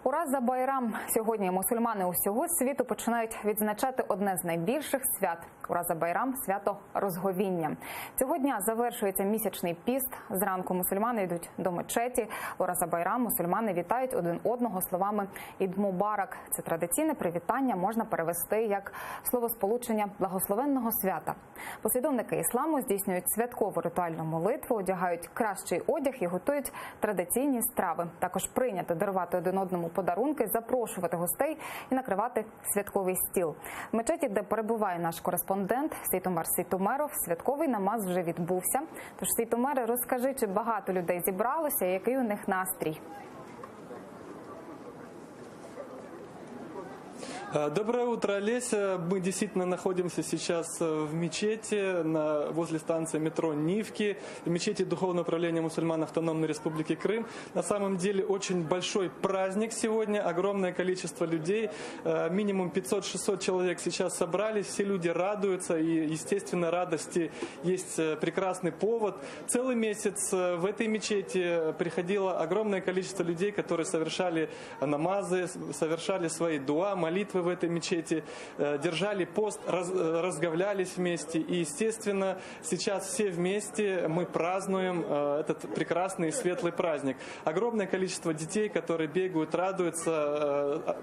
Ураза Байрам. Сьогодні мусульмани усього світу починають відзначати одне з найбільших свят. Ураза Байрам – свято розговіння. Цього дня завершується місячний піст. Зранку мусульмани йдуть до мечеті. Ураза Байрам мусульмани вітають один одного словами «Ід Мубарак». Це традиційне привітання можна перевести як словосполучення благословенного свята. Послідовники ісламу здійснюють святкову ритуальну молитву, одягають кращий одяг і готують традиційні страви. Також прийнято дарувати один одному подарунки, запрошувати гостей і накривати святковий стіл. В мечеті, де перебуває наш кореспондент Сейтумер Сейтумеров, святковий намаз вже відбувся. Тож, Сейтумере, розкажи, чи багато людей зібралося і який у них настрій? Доброе утро, Олеся. Мы действительно находимся сейчас в мечети возле станции метро Нивки, в мечети Духовного управления мусульман Автономной Республики Крым. На самом деле очень большой праздник сегодня, огромное количество людей, минимум 500-600 человек сейчас собрались, все люди радуются, и, естественно, радости есть прекрасный повод. Целый месяц в этой мечети приходило огромное количество людей, которые совершали намазы, совершали свои дуа, молитвы в этой мечети, держали пост, разговлялись вместе. И, естественно, сейчас все вместе мы празднуем этот прекрасный и светлый праздник. Огромное количество детей, которые бегают, радуются.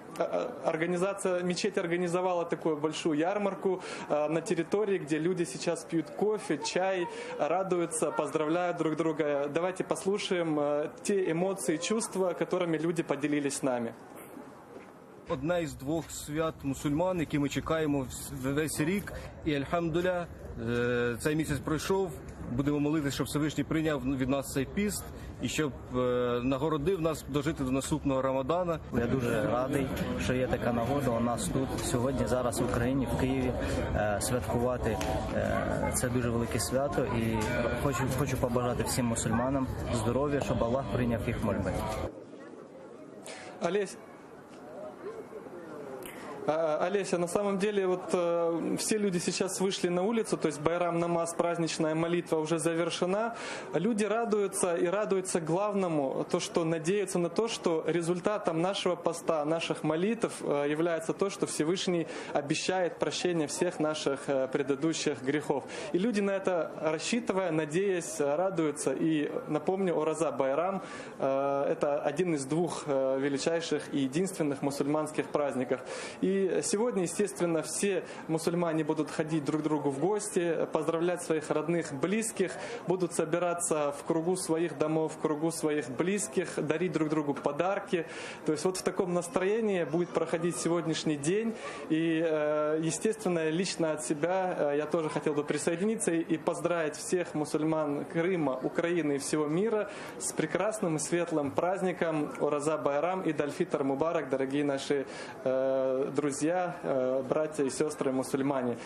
Мечеть организовала такую большую ярмарку на территории, где люди сейчас пьют кофе, чай, радуются, поздравляют друг друга. Давайте послушаем те эмоции и чувства, которыми люди поделились с нами. Одне із двох свят мусульман, які ми чекаємо весь рік. І альхамдуля, цей місяць пройшов. Будемо молитися, щоб Всевишній прийняв від нас цей піст і щоб нагородив нас дожити до наступного Рамадана. Я дуже радий, що є така нагода у нас тут сьогодні, зараз в Україні, в Києві, святкувати. Це дуже велике свято і хочу побажати всім мусульманам здоров'я, щоб Аллах прийняв їх мольби. Олеся, на самом деле все люди сейчас вышли на улицу, то есть Байрам намаз, праздничная молитва уже завершена. Люди радуются и радуются главному, то, что надеются на то, что результатом нашего поста, наших молитв является то, что Всевышний обещает прощение всех наших предыдущих грехов. И люди на это рассчитывая, надеясь, радуются. И напомню, Ураза Байрам – это один из двух величайших и единственных мусульманских праздников. И сегодня, естественно, все мусульмане будут ходить друг к другу в гости, поздравлять своих родных, близких, будут собираться в кругу своих домов, в кругу своих близких, дарить друг другу подарки. То есть вот в таком настроении будет проходить сегодняшний день. И, естественно, лично от себя я тоже хотел бы присоединиться и поздравить всех мусульман Крыма, Украины и всего мира с прекрасным и светлым праздником Ураза Байрам и Ид-аль-Фитр Мубарак, дорогие наши друзья, братья и сестры мусульмане.